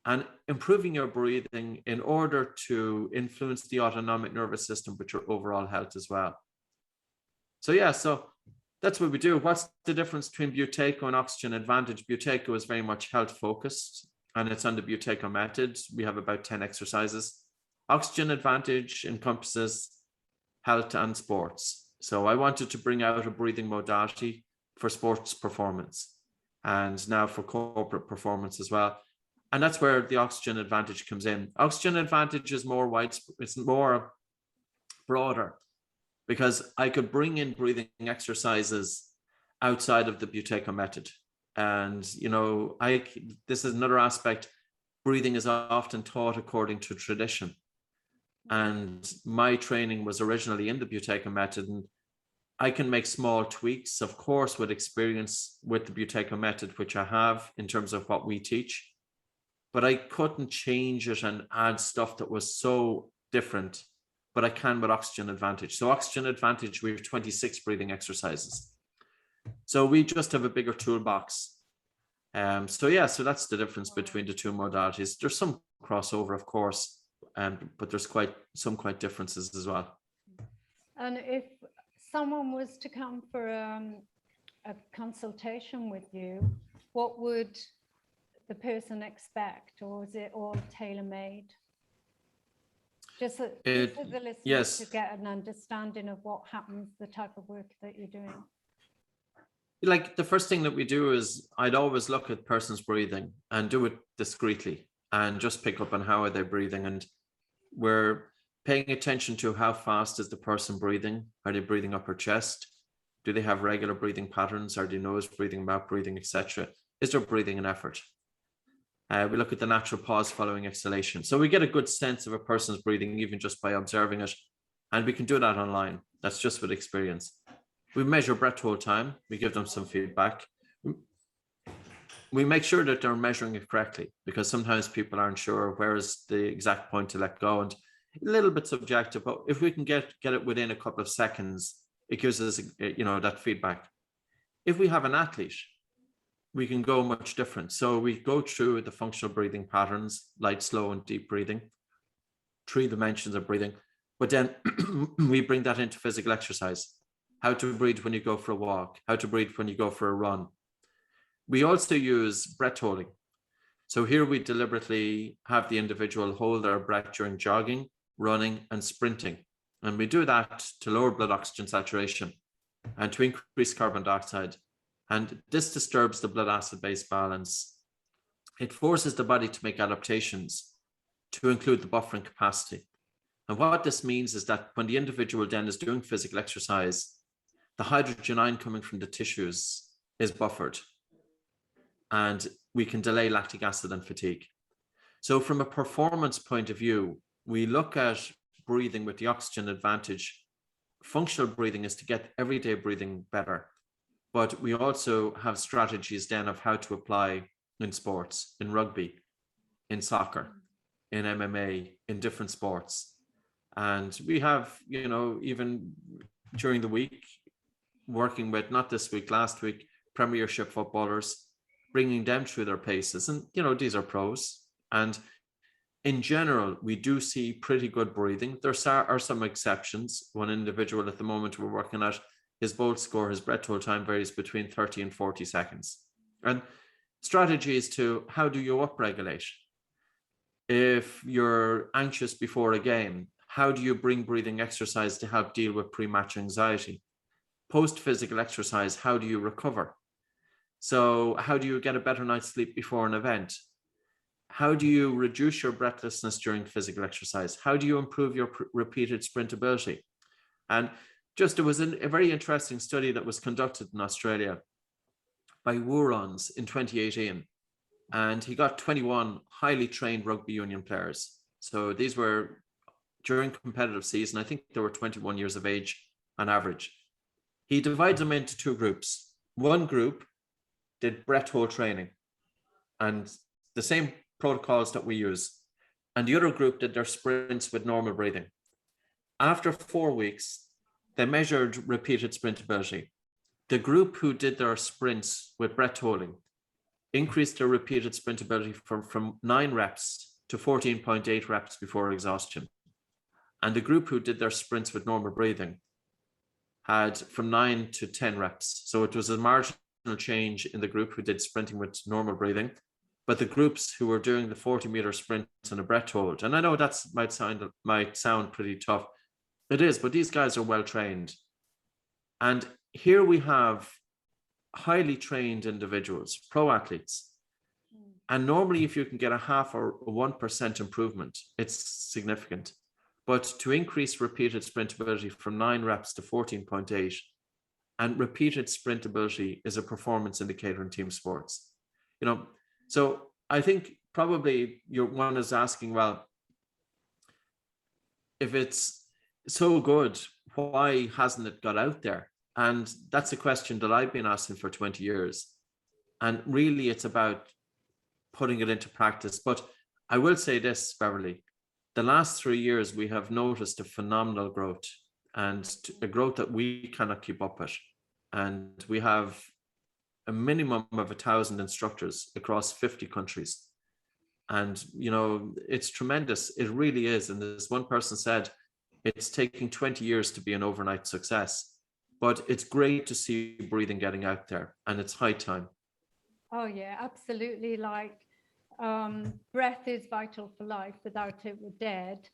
B: And improving your breathing in order to influence the autonomic nervous system, but your overall health as well. So yeah, so that's what we do. What's the difference between Buteyko and Oxygen Advantage? Buteyko is very much health focused, and it's on the Buteyko method. We have about 10 exercises. Oxygen Advantage encompasses health and sports. So I wanted to bring out a breathing modality for sports performance and now for corporate performance as well. And that's where the Oxygen Advantage comes in. Oxygen Advantage is more widespread, it's more broader, because I could bring in breathing exercises outside of the Buteyko method. And, you know, this is another aspect. Breathing is often taught according to tradition. And my training was originally in the Buteyko method, and I can make small tweaks, of course, with experience with the Buteyko method, which I have in terms of what we teach, but I couldn't change it and add stuff that was so different, but I can with Oxygen Advantage. So Oxygen Advantage, we have 26 breathing exercises. So we just have a bigger toolbox. So yeah, so that's the difference between the two modalities. There's some crossover, of course, but there's quite differences as well.
A: And if someone was to come for a consultation with you, what would the person expect, or is it all tailor-made? Just for the listeners
B: yes.
A: to get an understanding of what happens, the type of work that you're doing.
B: Like the first thing that we do is I'd always look at person's breathing and do it discreetly and just pick up on how are they breathing. And we're paying attention to how fast is the person breathing. Are they breathing up her chest? Do they have regular breathing patterns? Are they nose breathing, mouth breathing, etc.? Is there breathing and effort? We look at the natural pause following exhalation. So we get a good sense of a person's breathing even just by observing it. And we can do that online. That's just with experience. We measure breath hold time. We give them some feedback. We make sure that they're measuring it correctly, because sometimes people aren't sure where is the exact point to let go, and a little bit subjective, but if we can get it within a couple of seconds, it gives us, you know, that feedback. If we have an athlete, we can go much different. So we go through the functional breathing patterns, light, slow, and deep breathing, 3 dimensions of breathing, but then we bring that into physical exercise. How to breathe when you go for a walk, how to breathe when you go for a run. We also use breath holding. So here we deliberately have the individual hold their breath during jogging, running, and sprinting. And we do that to lower blood oxygen saturation and to increase carbon dioxide. And this disturbs the blood acid-base balance. It forces the body to make adaptations to include the buffering capacity. And what this means is that when the individual then is doing physical exercise, the hydrogen ion coming from the tissues is buffered, and we can delay lactic acid and fatigue. So from a performance point of view, we look at breathing with the Oxygen Advantage. Functional breathing is to get everyday breathing better, but we also have strategies then of how to apply in sports, in rugby, in soccer, in MMA, in different sports. And we have, you know, even during the week, working with, not this week, last week, Premiership footballers, bringing them through their paces. And, you know, these are pros. And in general, we do see pretty good breathing. There are some exceptions. One individual at the moment we're working at, his Bolt score, his breath hold time varies between 30 and 40 seconds. And strategy is to, how do you upregulate? If you're anxious before a game, how do you bring breathing exercise to help deal with pre-match anxiety? Post-physical exercise, how do you recover? So how do you get a better night's sleep before an event? How do you reduce your breathlessness during physical exercise? How do you improve your repeated sprintability? And just, it was a very interesting study that was conducted in Australia by Wurons in 2018. And he got 21 highly trained rugby union players. So these were during competitive season. I think they were 21 years of age on average. He divides them into 2 groups. One group did breath hold training, and the same protocols that we use. And the other group did their sprints with normal breathing. After 4 weeks, they measured repeated sprint ability. The group who did their sprints with breath holding increased their repeated sprint ability from 9 reps to 14.8 reps before exhaustion. And the group who did their sprints with normal breathing had from 9 to 10 reps. So it was a marginal change in the group who did sprinting with normal breathing, but the groups who were doing the 40-meter sprints and a breath hold, and I know that might sound pretty tough. It is, but these guys are well trained. And here we have highly trained individuals, pro athletes. And normally if you can get a half or 1% improvement, it's significant. But to increase repeated sprint ability from 9 reps to 14.8, and repeated sprint ability is a performance indicator in team sports. So I think probably one is asking, well, if it's so good, why hasn't it got out there? And that's a question that I've been asking for 20 years. And really it's about putting it into practice. But I will say this, Beverly, the last 3 years, we have noticed a phenomenal growth, and a growth that we cannot keep up with. And we have a minimum of 1,000 instructors across 50 countries. And, it's tremendous. It really is. And as one person said, it's taking 20 years to be an overnight success. But it's great to see breathing getting out there, and it's high time.
A: Oh, yeah, absolutely. Breath is vital for life. Without it, we're dead.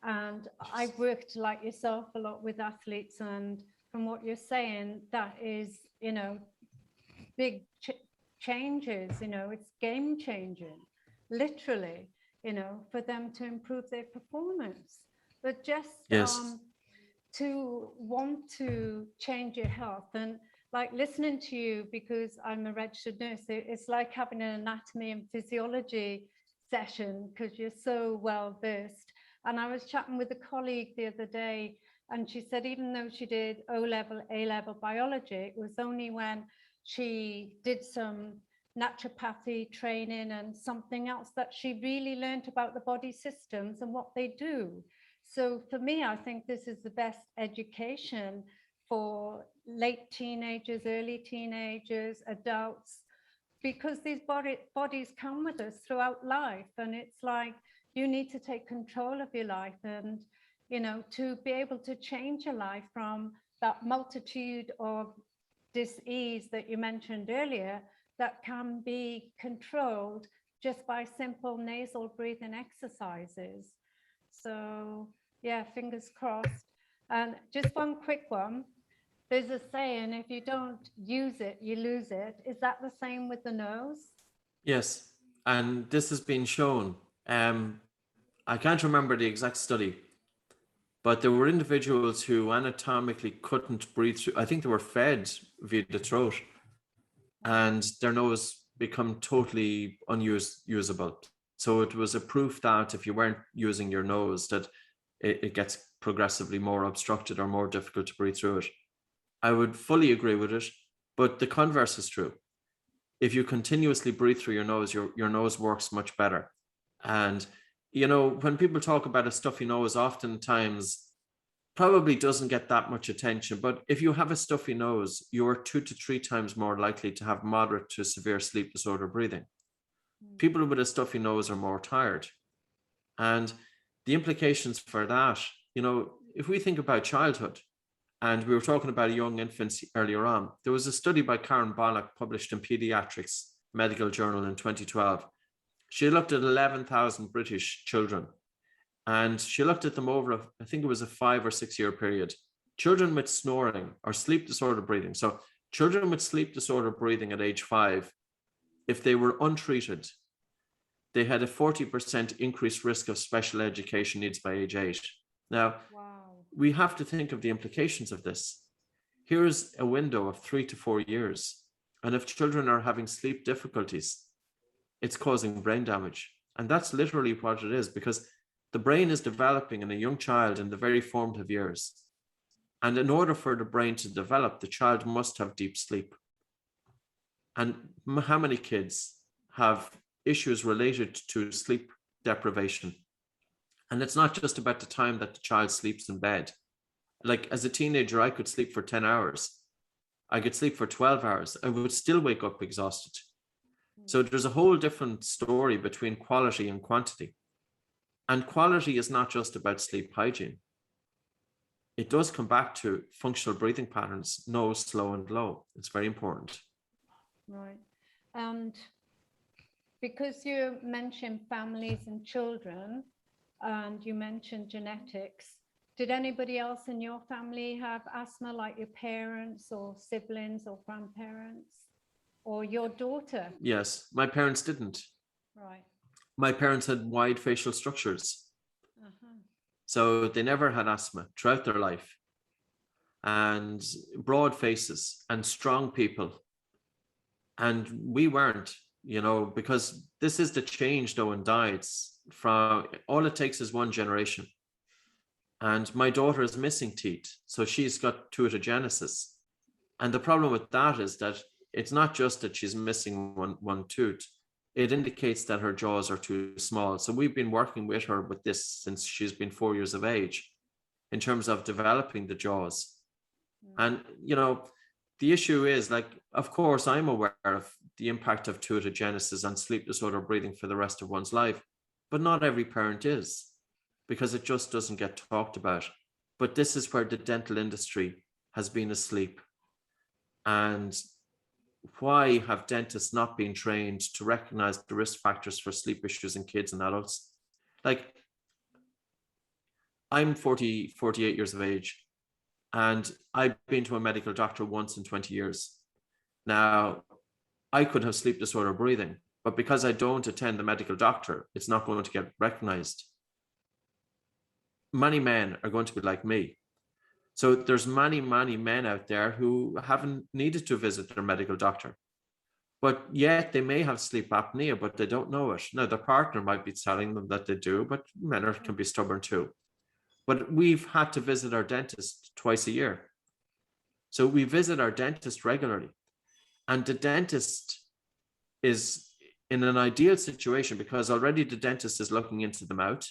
A: And I've worked like yourself a lot with athletes, and from what you're saying, that is, big changes, it's game changing, literally, for them to improve their performance. But just to want to change your health, and like listening to you, because I'm a registered nurse, it's like having an anatomy and physiology session because you're so well versed. And I was chatting with a colleague the other day, and she said even though she did O-level, A-level biology, it was only when she did some naturopathy training and something else that she really learned about the body systems and what they do. So for me, I think this is the best education for late teenagers, early teenagers, adults, because these bodies come with us throughout life. And it's like, you need to take control of your life and, to be able to change your life from that multitude of dis-ease that you mentioned earlier, that can be controlled just by simple nasal breathing exercises. So yeah, fingers crossed. And just one quick one. There's a saying, if you don't use it, you lose it. Is that the same with the nose?
B: Yes. And this has been shown. I can't remember the exact study, but there were individuals who anatomically couldn't breathe through. I think they were fed via the throat, and their nose become totally unusable. So it was a proof that if you weren't using your nose, that it gets progressively more obstructed or more difficult to breathe through it. I would fully agree with it, but the converse is true. If you continuously breathe through your nose, your nose works much better. And, when people talk about a stuffy nose, oftentimes probably doesn't get that much attention. But if you have a stuffy nose, you're 2 to 3 times more likely to have moderate to severe sleep disorder breathing. People with a stuffy nose are more tired. And the implications for that, if we think about childhood, and we were talking about young infants earlier on, there was a study by Karen Bollock published in Pediatrics Medical Journal in 2012. She looked at 11,000 British children, and she looked at them over, I think it was a 5 or 6 year period. Children with snoring or sleep disorder breathing. So children with sleep disorder breathing at age 5, if they were untreated, they had a 40% increased risk of special education needs by age 8. Now, we have to think of the implications of this. Here's a window of 3 to 4 years. And if children are having sleep difficulties, it's causing brain damage. And that's literally what it is, because the brain is developing in a young child in the very formative years. And in order for the brain to develop, the child must have deep sleep. And how many kids have issues related to sleep deprivation. And it's not just about the time that the child sleeps in bed. Like as a teenager, I could sleep for 10 hours. I could sleep for 12 hours. I would still wake up exhausted. So there's a whole different story between quality and quantity. And quality is not just about sleep hygiene. It does come back to functional breathing patterns, no, slow and low. It's very important.
A: Right. And because you mentioned families and children, and you mentioned genetics, did anybody else in your family have asthma, like your parents or siblings or grandparents or your daughter?
B: Yes, my parents didn't.
A: Right.
B: My parents had wide facial structures.
A: Uh-huh.
B: So they never had asthma throughout their life, and broad faces and strong people. And we weren't, because this is the change though in diets. From all it takes is one generation. And my daughter is missing teeth, so she's got tooth-agenesis. And the problem with that is that it's not just that she's missing one tooth. It indicates that her jaws are too small. So we've been working with her with this since she's been 4 years of age in terms of developing the jaws. And, the issue is, like, of course, I'm aware of the impact of tooth-agenesis on sleep disorder breathing for the rest of one's life, but not every parent is, because it just doesn't get talked about. But this is where the dental industry has been asleep. And why have dentists not been trained to recognize the risk factors for sleep issues in kids and adults? Like, I'm 48 years of age, and I've been to a medical doctor once in 20 years. Now, I could have sleep disorder breathing, but because I don't attend the medical doctor, it's not going to get recognized. Many men are going to be like me. So there's many men out there who haven't needed to visit their medical doctor, but yet they may have sleep apnea, but they don't know it. Now, their partner might be telling them that they do, but men can be stubborn too. But we've had to visit our dentist twice a year. So we visit our dentist regularly. And the dentist is in an ideal situation because already the dentist is looking into the mouth.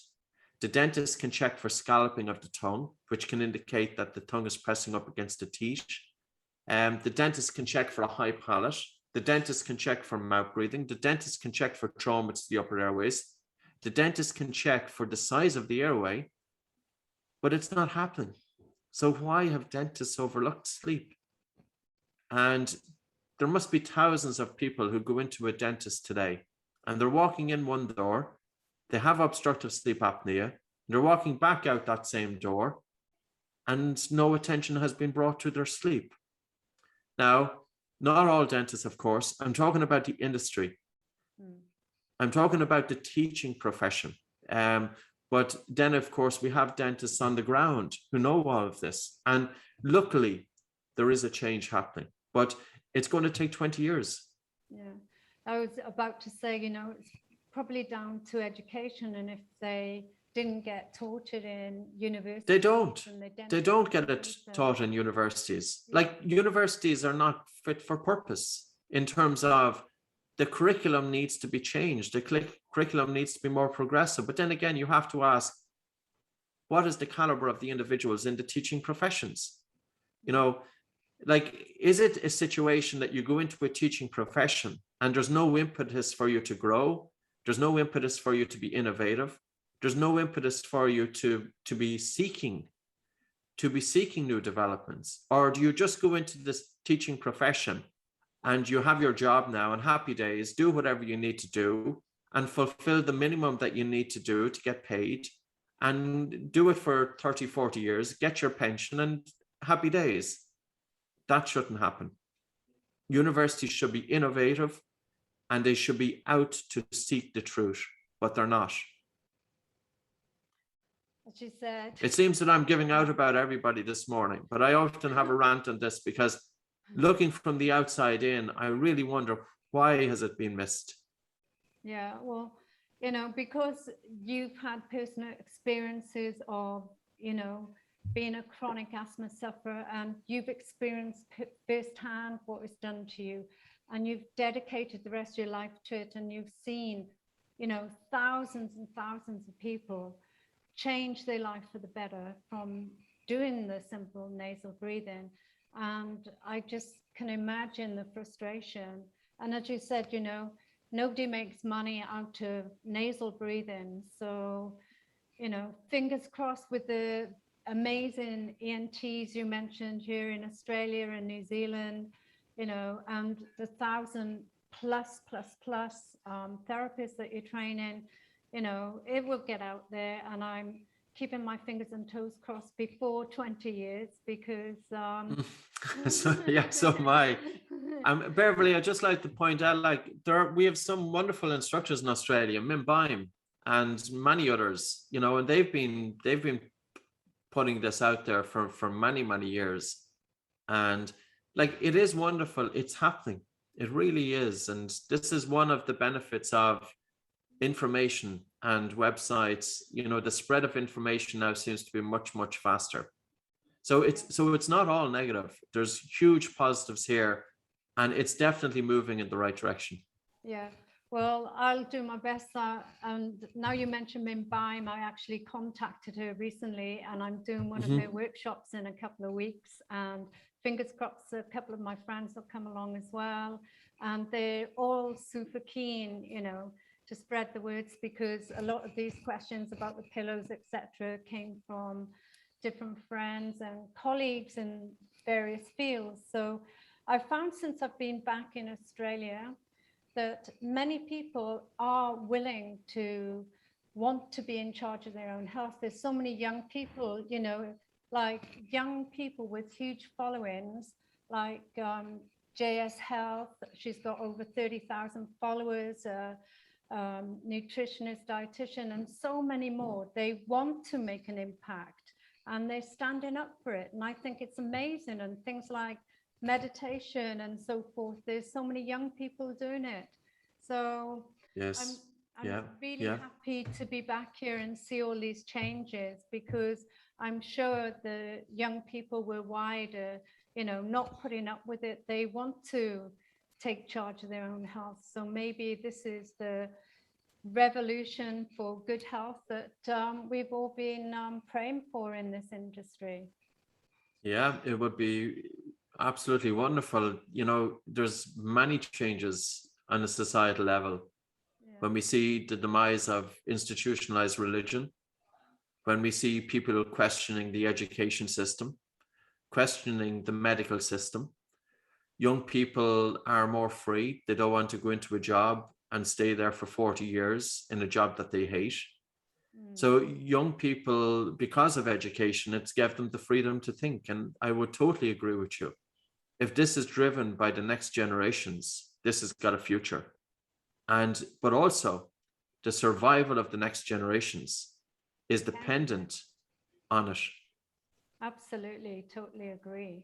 B: The dentist can check for scalloping of the tongue, which can indicate that the tongue is pressing up against the teeth. The dentist can check for a high palate. The dentist can check for mouth breathing. The dentist can check for trauma to the upper airways. The dentist can check for the size of the airway, but it's not happening. So why have dentists overlooked sleep? And there must be thousands of people who go into a dentist today and they're walking in one door, they have obstructive sleep apnea, they're walking back out that same door, and no attention has been brought to their sleep. Now, not all dentists, of course. I'm talking about the industry. I'm talking about the teaching profession. But then, of course, we have dentists on the ground who know all of this. And luckily, there is a change happening. But it's going to take 20 years. Yeah,
A: I was about to say, it's probably down to education. And if they didn't get taught it in universities.
B: They don't get it taught in universities. Yeah. Like, universities are not fit for purpose in terms of the curriculum needs to be changed. The curriculum needs to be more progressive. But then again, you have to ask, what is the caliber of the individuals in the teaching professions? Like, is it a situation that you go into a teaching profession and there's no impetus for you to grow? There's no impetus for you to be innovative. There's no impetus for you to be seeking new developments? Or do you just go into this teaching profession and you have your job now and happy days, do whatever you need to do and fulfill the minimum that you need to do to get paid and do it for 30, 40 years, get your pension and happy days? That shouldn't happen. Universities should be innovative and they should be out to seek the truth, but they're not.
A: As you said.
B: It seems that I'm giving out about everybody this morning, but I often have a rant on this because looking from the outside in, I really wonder, why has it been missed?
A: Yeah, well, because you've had personal experiences of, being a chronic asthma sufferer, and you've experienced firsthand what was done to you. and you've dedicated the rest of your life to it, and you've seen, you know, thousands and thousands of people change their life for the better from doing the simple nasal breathing. And I just can imagine the frustration. And as you said, you know, nobody makes money out of nasal breathing. So, you know, fingers crossed with the amazing ENTs you mentioned here in Australia and New Zealand, you know, and the 1,000 plus therapists that you're training, you know, it will get out there. And I'm keeping my fingers and toes crossed before 20 years, because
B: So am I. Beverly, I just like to point out, like, we have some wonderful instructors in Australia, Mckeown and many others, you know, and they've been putting this out there for many years. And like, it is wonderful. It's happening. It really is. And this is one of the benefits of information and websites. You know, the spread of information now seems to be much faster. So it's not all negative. There's huge positives here, and it's definitely moving in the right direction.
A: Yeah, well, I'll do my best. And now you mentioned Mckeown, I actually contacted her recently, and I'm doing one of her workshops in a couple of weeks. And fingers crossed, a couple of my friends will come along as well. And they're all super keen, you know, to spread the words, because a lot of these questions about the pillows, etc., came from different friends and colleagues in various fields. So I found, since I've been back in Australia, that many people are willing to want to be in charge of their own health. There's so many young people, you know, like young people with huge followings, like JS Health. She's got over 30,000 followers, nutritionist, dietitian, and so many more. They want to make an impact, and they're standing up for it. And I think it's amazing. And things like meditation and so forth, there's so many young people doing it. So
B: yes,
A: I'm really happy to be back here and see all these changes, because I'm sure the young people were wider, you know, not putting up with it. They want to take charge of their own health. So maybe this is the revolution for good health that we've all been praying for in this industry.
B: Yeah, it would be absolutely wonderful. You know, there's many changes on a societal level. When we see the demise of institutionalized religion, when we see people questioning the education system, questioning the medical system, young people are more free. They don't want to go into a job and stay there for 40 years in a job that they hate. So young people, because of education, it's given them the freedom to think. And I would totally agree with you. If this is driven by the next generations, this has got a future. But also the survival of the next generations is dependent on it.
A: Absolutely, totally agree.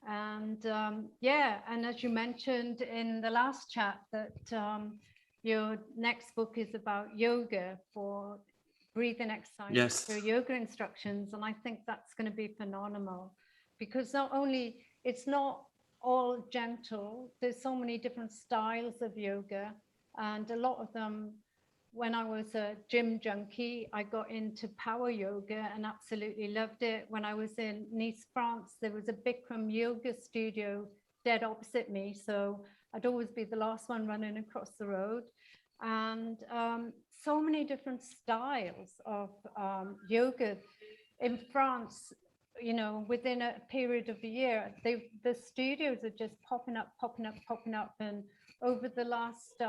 A: And and as you mentioned in the last chat, that your next book is about yoga for breathing exercises, for yoga instructions. And I think that's going to be phenomenal, because not only it's not all gentle, there's so many different styles of yoga, and a lot of them, when I was a gym junkie, I got into power yoga and absolutely loved it. When I was in Nice, France, there was a Bikram yoga studio dead opposite me, so I'd always be the last one running across the road. And so many different styles of yoga in France. You know, within a period of a year, the studios are just popping up. And over the last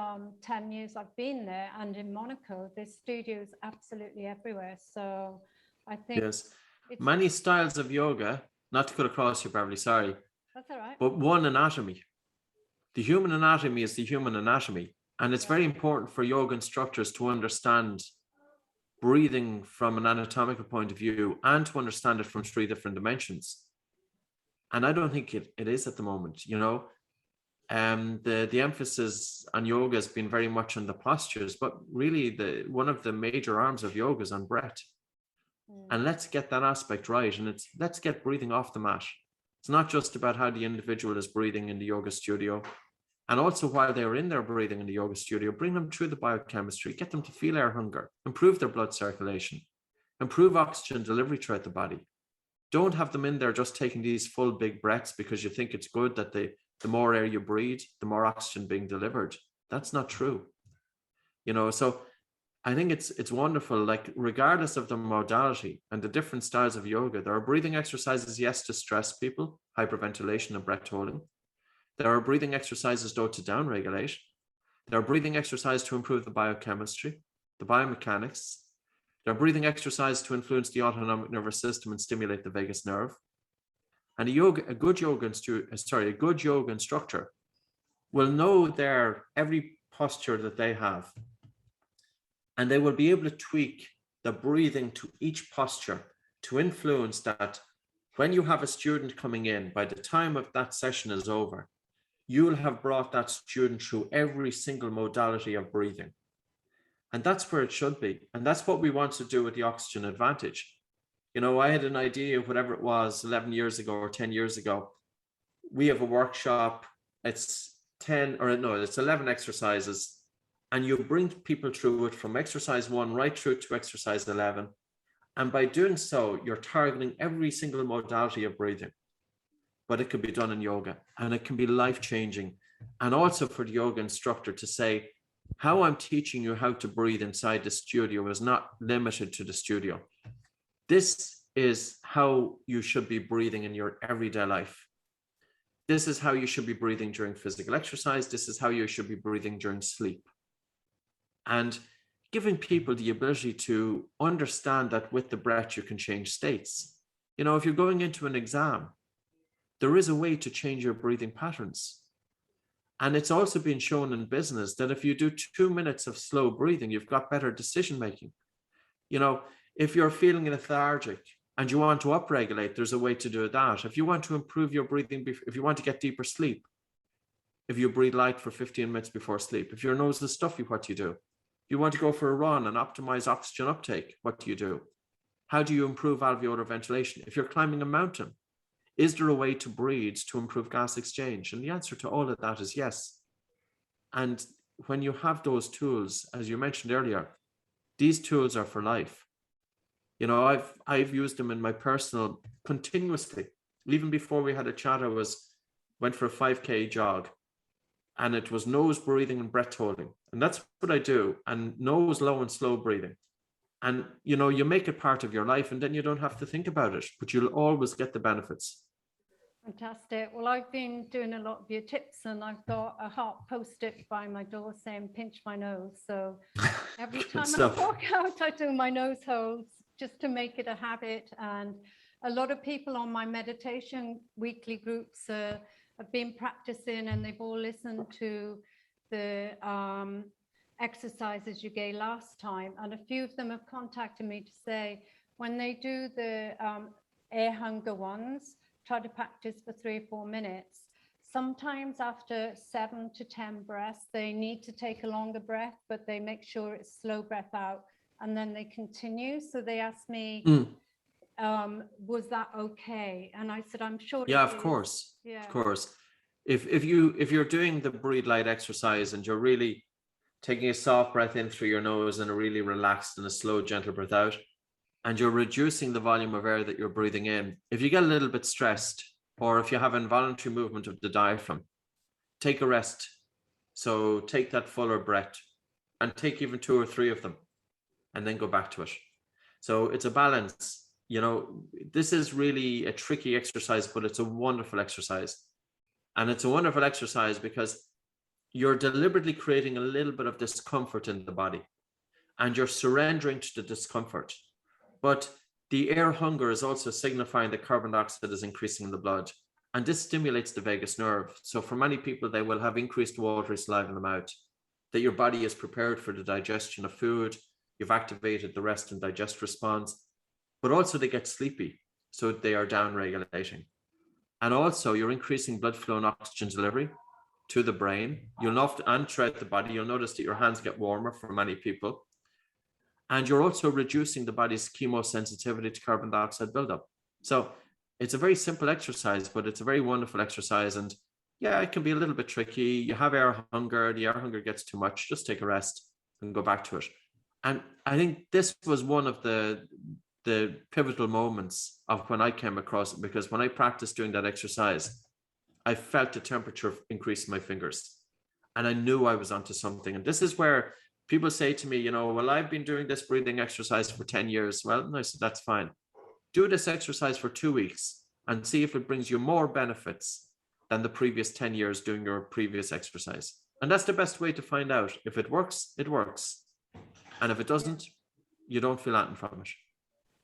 A: 10 years I've been there, and in Monaco, there's studios absolutely everywhere. So I think
B: many styles of yoga, not to cut across you, Beverly, sorry.
A: That's all right.
B: But one anatomy. The human anatomy is the human anatomy. And it's very important for yoga instructors to understand breathing from an anatomical point of view, and to understand it from 3 different dimensions. And I don't think it is at the moment, you know. The emphasis on yoga has been very much on the postures, but really one of the major arms of yoga is on breath. And let's get that aspect right. And let's get breathing off the mat. It's not just about how the individual is breathing in the yoga studio. And also while they're in their breathing in the yoga studio, bring them through the biochemistry, get them to feel air hunger, improve their blood circulation, improve oxygen delivery throughout the body. Don't have them in there just taking these full big breaths because you think it's good that the more air you breathe, the more oxygen being delivered. That's not true. So I think it's wonderful, like regardless of the modality and the different styles of yoga, there are breathing exercises, yes, to stress people, hyperventilation and breath holding. There are breathing exercises, though, to down regulate. There are breathing exercises to improve the biochemistry, the biomechanics. There are breathing exercises to influence the autonomic nervous system and stimulate the vagus nerve. And a good yoga instructor will know every posture that they have, and they will be able to tweak the breathing to each posture to influence that. When you have a student coming in, by the time of that session is over, you'll have brought that student through every single modality of breathing. And that's where it should be. And that's what we want to do with the Oxygen Advantage. I had an idea, whatever it was, 11 years ago or 10 years ago. We have a workshop. It's 11 exercises. And you bring people through it from exercise 1 right through to exercise 11. And by doing so, you're targeting every single modality of breathing. But it can be done in yoga, and it can be life-changing. And also for the yoga instructor to say, how I'm teaching you how to breathe inside the studio is not limited to the studio. This is how you should be breathing in your everyday life. This is how you should be breathing during physical exercise. This is how you should be breathing during sleep. And giving people the ability to understand that with the breath, you can change states. If you're going into an exam, there is a way to change your breathing patterns. And it's also been shown in business that if you do 2 minutes of slow breathing, you've got better decision-making. If you're feeling lethargic and you want to upregulate, there's a way to do that. If you want to improve your breathing, if you want to get deeper sleep, if you breathe light for 15 minutes before sleep, if your nose is stuffy, what do you do? If you want to go for a run and optimize oxygen uptake, what do you do? How do you improve alveolar ventilation? If you're climbing a mountain, is there a way to breathe to improve gas exchange? And the answer to all of that is yes. And when you have those tools, as you mentioned earlier, these tools are for life. I've used them in my personal continuously. Even before we had a chat, went for a 5K jog, and it was nose breathing and breath holding. And that's what I do. And nose low and slow breathing. And, you make it part of your life, and then you don't have to think about it, but you'll always get the benefits.
A: Fantastic. Well, I've been doing a lot of your tips, and I've got a heart post-it by my door saying, pinch my nose. So every time I walk out, I do my nose holds just to make it a habit. And a lot of people on my meditation weekly groups have been practicing, and they've all listened to the exercises you gave last time. And a few of them have contacted me to say, when they do the air hunger ones, try to practice for 3 or 4 minutes. Sometimes after 7 to 10 breaths, they need to take a longer breath, but they make sure it's slow breath out, and then they continue. So they asked me, was that okay? And I said, I'm sure.
B: Yeah, of course. Yeah. Of course. If you're doing the breathe light exercise and you're really taking a soft breath in through your nose and a really relaxed and a slow, gentle breath out, and you're reducing the volume of air that you're breathing in, if you get a little bit stressed, or if you have involuntary movement of the diaphragm, take a rest. So take that fuller breath and take even 2 or 3 of them, and then go back to it. So it's a balance. This is really a tricky exercise, but it's a wonderful exercise. And it's a wonderful exercise because you're deliberately creating a little bit of discomfort in the body, and you're surrendering to the discomfort. But the air hunger is also signifying that carbon dioxide is increasing in the blood, and this stimulates the vagus nerve. So for many people, they will have increased watery saliva in the mouth, that your body is prepared for the digestion of food. You've activated the rest and digest response, but also they get sleepy. So they are down regulating. And also you're increasing blood flow and oxygen delivery to the brain. And throughout the body, you'll notice that your hands get warmer for many people. And you're also reducing the body's chemosensitivity to carbon dioxide buildup. So it's a very simple exercise, but it's a very wonderful exercise. And yeah, it can be a little bit tricky. You have air hunger, the air hunger gets too much, just take a rest and go back to it. And I think this was one of the pivotal moments of when I came across it, because when I practiced doing that exercise, I felt the temperature increase in my fingers, and I knew I was onto something. And this is where people say to me, well, I've been doing this breathing exercise for 10 years. Well, I said, that's fine. Do this exercise for 2 weeks and see if it brings you more benefits than the previous 10 years doing your previous exercise. And that's the best way to find out. If it works, it works. And if it doesn't, you don't feel anything from it.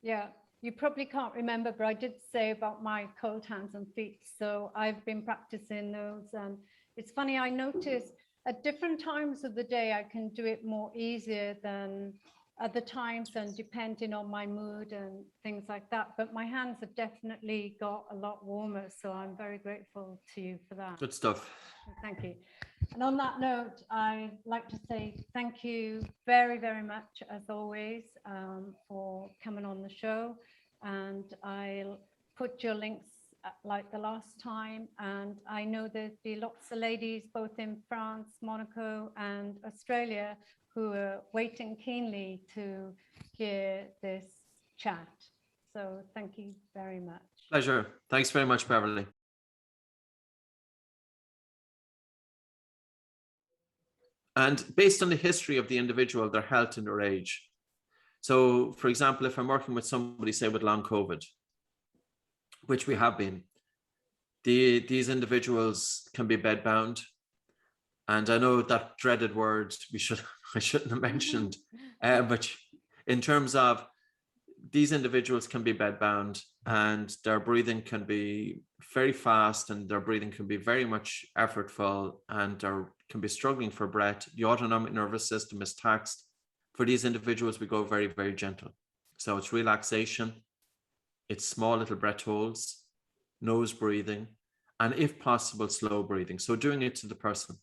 A: Yeah, you probably can't remember, but I did say about my cold hands and feet. So I've been practicing those. And it's funny, I notice at different times of the day, I can do it more easier than other times, and depending on my mood and things like that. But my hands have definitely got a lot warmer. So I'm very grateful to you for that.
B: Good stuff.
A: Thank you. And on that note, I'd like to say thank you very, very much, as always, for coming on the show. And I'll put your links like the last time. And I know there'll be lots of ladies, both in France, Monaco, and Australia, who are waiting keenly to hear this chat. So thank you very much.
B: Pleasure. Thanks very much, Beverly. And based on the history of the individual, their health and their age. So, for example, if I'm working with somebody, say with long COVID, which we have been, these individuals can be bedbound. And I know that dreaded word I shouldn't have mentioned, but in terms of these individuals can be bedbound, and their breathing can be very fast, and their breathing can be very much effortful, and they can be struggling for breath. The autonomic nervous system is taxed. For these individuals, we go very, very gentle. So it's relaxation, it's small little breath holds, nose breathing, and if possible, slow breathing. So doing it to the person.